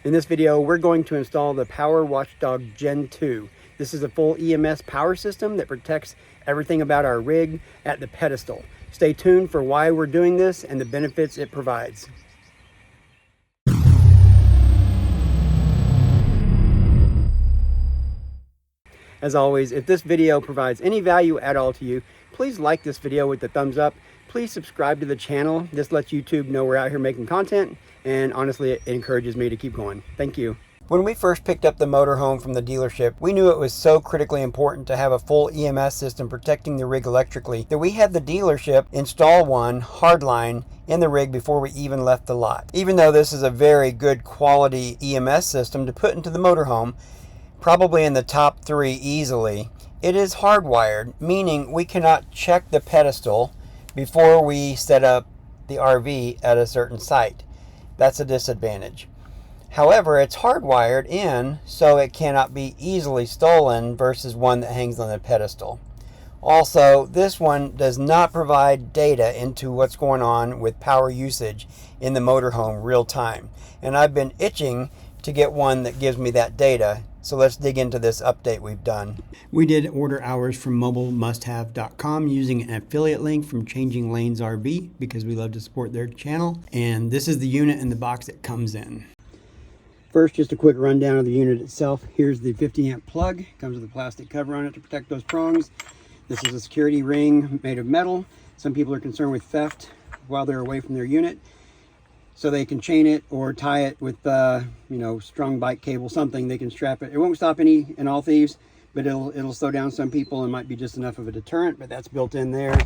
In this video, we're going to install the Power Watchdog Gen 2. This is a full EMS power system that protects everything about our rig at the pedestal. Stay tuned for why we're doing this and the benefits it provides. As always, if this video provides any value at all to you, please like this video with the thumbs up. Please subscribe to the channel. This lets YouTube know we're out here making content, and honestly, it encourages me to keep going. Thank you. When we first picked up the motorhome from the dealership, we knew it was so critically important to have a full EMS system protecting the rig electrically that we had the dealership install one hardline in the rig before we even left the lot. Even though this is a very good quality EMS system to put into the motorhome, probably in the top 3 easily, it is hardwired, meaning we cannot check the pedestal before we set up the RV at a certain site. That's a disadvantage. However, it's hardwired in so it cannot be easily stolen versus one that hangs on the pedestal. Also, this one does not provide data into what's going on with power usage in the motorhome real time. And I've been itching to get one that gives me that data. So let's dig into this update we've done. We did order ours from mobilemusthave.com using an affiliate link from Changing Lanes RV because we love to support their channel. And this is the unit and the box it comes in. First, just a quick rundown of the unit itself. Here's the 50 amp plug. Comes with a plastic cover on it to protect those prongs. This is a security ring made of metal. Some people are concerned with theft while they're away from their unit, so they can chain it or tie it with strung bike cable, something. They can strap it. It won't stop any and all thieves, but it'll slow down some people and might be just enough of a deterrent, but that's built in there.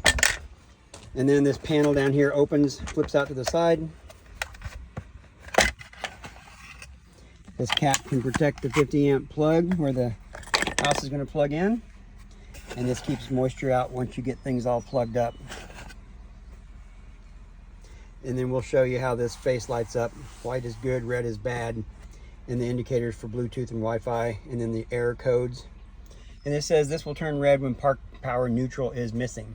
And then this panel down here opens, flips out to the side. This cap can protect the 50 amp plug where the house is going to plug in, and this keeps moisture out once you get things all plugged up. And then we'll show you how this face lights up. White is good, red is bad, and the indicators for Bluetooth and Wi-Fi, and then the error codes. And it says this will turn red when park power neutral is missing.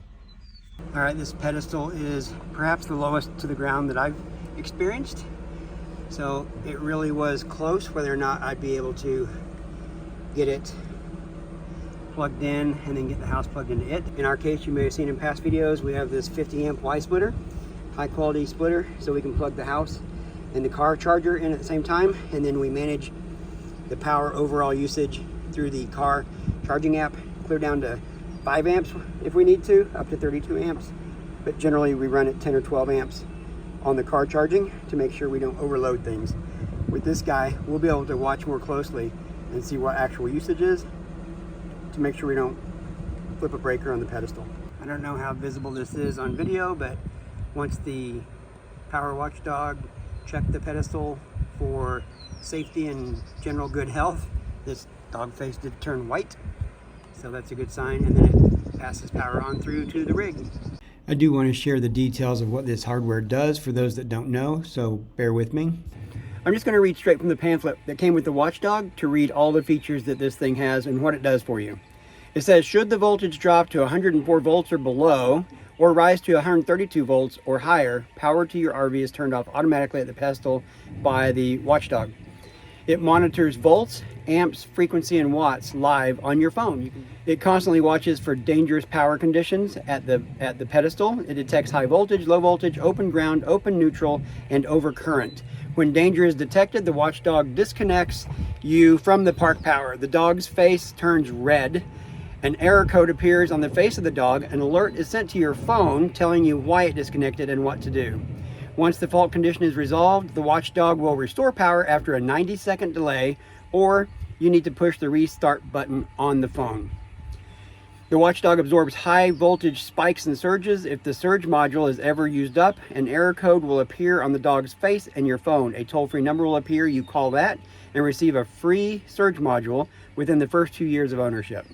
All right, this pedestal is perhaps the lowest to the ground that I've experienced. So it really was close whether or not I'd be able to get it plugged in and then get the house plugged into it. In our case, you may have seen in past videos, we have this 50 amp Y splitter, high quality splitter, so we can plug the house and the car charger in at the same time, and then we manage the power overall usage through the car charging app, clear down to 5 amps if we need to, up to 32 amps. But generally we run at 10 or 12 amps on the car charging to make sure we don't overload things. With this guy, we'll be able to watch more closely and see what actual usage is to make sure we don't flip a breaker on the pedestal. I don't know how visible this is on video, but once the Power Watchdog checked the pedestal for safety and general good health, this dog face did turn white, so that's a good sign, and then it passes power on through to the rig. I do want to share the details of what this hardware does for those that don't know, so bear with me. I'm just going to read straight from the pamphlet that came with the Watchdog to read all the features that this thing has and what it does for you. It says, should the voltage drop to 104 volts or below, or rise to 132 volts or higher, power to your RV is turned off automatically at the pedestal by the Watchdog. It monitors volts, amps, frequency, and watts live on your phone. It constantly watches for dangerous power conditions at the pedestal. It detects high voltage, low voltage, open ground, open neutral, and overcurrent. When danger is detected, the Watchdog disconnects you from the park power. The dog's face turns red. An error code appears on the face of the dog. An alert is sent to your phone telling you why it disconnected and what to do. Once the fault condition is resolved, the Watchdog will restore power after a 90-second delay, or you need to push the restart button on the phone. The Watchdog absorbs high voltage spikes and surges. If the surge module is ever used up, an error code will appear on the dog's face and your phone. A toll-free number will appear. You call that and receive a free surge module within the first 2 years of ownership.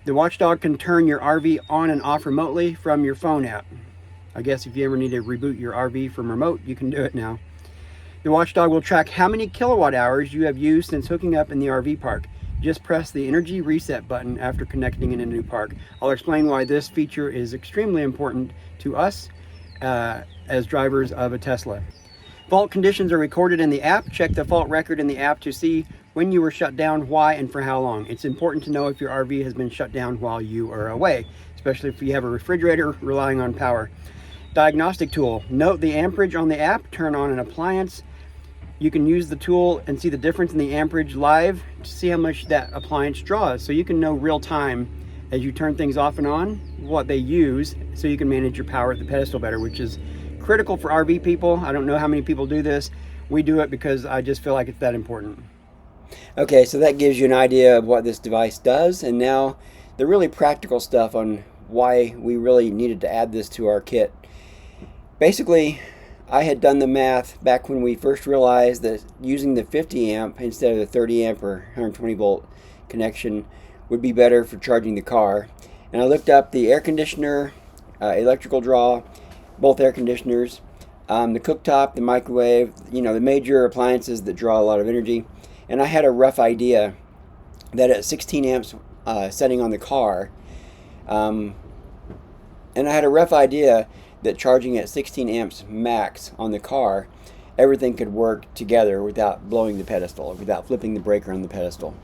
The Watchdog can turn your RV on and off remotely from your phone app. I guess if you ever need to reboot your RV from remote, you can do it now. The Watchdog will track how many kilowatt hours you have used since hooking up in the RV park. Just press the energy reset button after connecting in a new park. I'll explain why this feature is extremely important to us as drivers of a Tesla. Fault conditions are recorded in the app. Check the fault record in the app to see when you were shut down, why, and for how long. It's important to know if your RV has been shut down while you are away, especially if you have a refrigerator relying on power. Diagnostic tool. Note the amperage on the app. Turn on an appliance. You can use the tool and see the difference in the amperage live to see how much that appliance draws. So you can know real time as you turn things off and on what they use, so you can manage your power at the pedestal better, which is critical for RV people. I don't know how many people do this. We do it because I just feel like it's that important. Okay, so that gives you an idea of what this device does, and now the really practical stuff on why we really needed to add this to our kit. Basically, I had done the math back when we first realized that using the 50 amp instead of the 30 amp or 120 volt connection would be better for charging the car. And I looked up the air conditioner, electrical draw, both air conditioners, the cooktop, the microwave, the major appliances that draw a lot of energy. And I had a rough idea that at 16 amps setting on the car, and I had a rough idea that charging at 16 amps max on the car, everything could work together without blowing the pedestal, without flipping the breaker on the pedestal.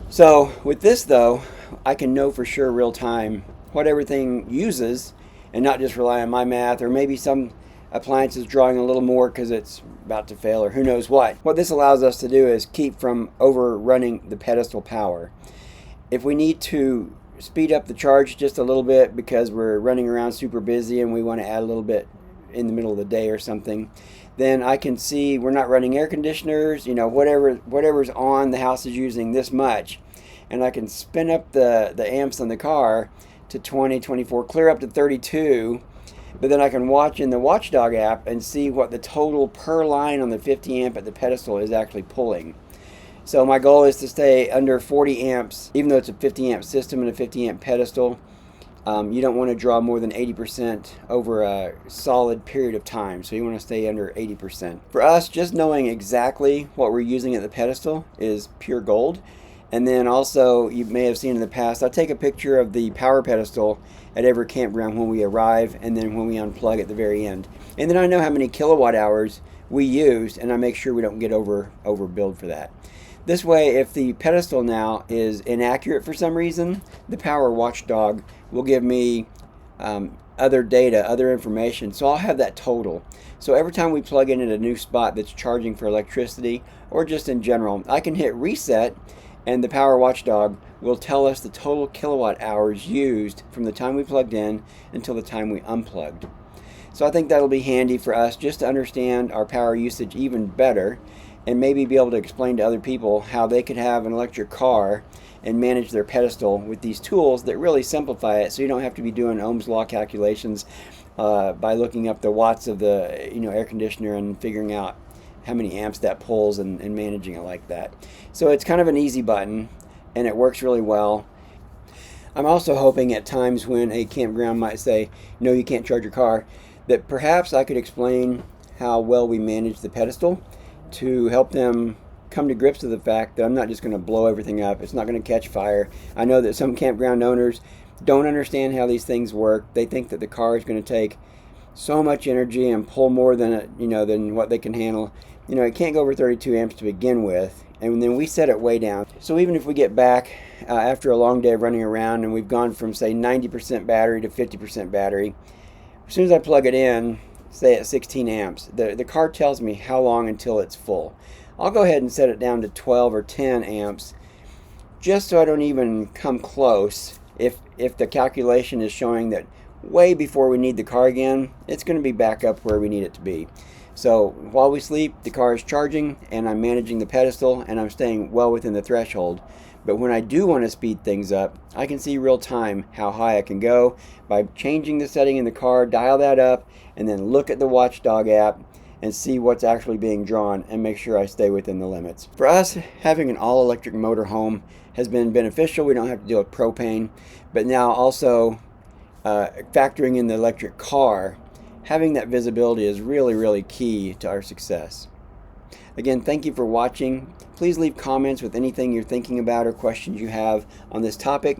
So with this though, I can know for sure real time what everything uses and not just rely on my math, or maybe some appliances drawing a little more because it's about to fail or who knows what. What this allows us to do is keep from overrunning the pedestal power. If we need to speed up the charge just a little bit because we're running around super busy and we want to add a little bit in the middle of the day or something, then I can see we're not running air conditioners, whatever's on, the house is using this much, and I can spin up the amps on the car to 20, 24, clear up to 32, but then I can watch in the Watchdog app and see what the total per line on the 50 amp at the pedestal is actually pulling. So my goal is to stay under 40 amps, even though it's a 50 amp system and a 50 amp pedestal. You don't want to draw more than 80% over a solid period of time, so you want to stay under 80%. For us, just knowing exactly what we're using at the pedestal is pure gold. And then also, you may have seen in the past, I take a picture of the power pedestal at every campground when we arrive, and then when we unplug at the very end. And then I know how many kilowatt hours we used, and I make sure we don't get overbilled for that. This way, if the pedestal now is inaccurate for some reason, the Power Watchdog will give me other data, other information, so I'll have that total. So every time we plug in at a new spot that's charging for electricity, or just in general, I can hit reset, and the Power Watchdog will tell us the total kilowatt hours used from the time we plugged in until the time we unplugged. So I think that'll be handy for us just to understand our power usage even better, and maybe be able to explain to other people how they could have an electric car and manage their pedestal with these tools that really simplify it, so you don't have to be doing Ohm's law calculations by looking up the watts of the air conditioner and figuring out how many amps that pulls and managing it like that. So it's kind of an easy button, and it works really well. I'm also hoping at times when a campground might say, no, you can't charge your car, that perhaps I could explain how well we manage the pedestal to help them come to grips with the fact that I'm not just going to blow everything up. It's not going to catch fire. I know that some campground owners don't understand how these things work. They think that the car is going to take so much energy and pull more than than what they can handle. It can't go over 32 amps to begin with, and then we set it way down. So even if we get back after a long day of running around and we've gone from say 90% battery to 50% battery, as soon as I plug it in, say at 16 amps, the car tells me how long until it's full. I'll go ahead and set it down to 12 or 10 amps just so I don't even come close. If the calculation is showing that way before we need the car again, it's going to be back up where we need it to be. So while we sleep, the car is charging and I'm managing the pedestal and I'm staying well within the threshold. But when I do want to speed things up, I can see real time how high I can go by changing the setting in the car, dial that up, and then look at the Watchdog app and see what's actually being drawn and make sure I stay within the limits. For us, having an all-electric motorhome has been beneficial. We don't have to deal with propane, but now also factoring in the electric car, having that visibility is really, really key to our success. Again, thank you for watching. Please leave comments with anything you're thinking about or questions you have on this topic,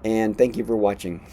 and thank you for watching.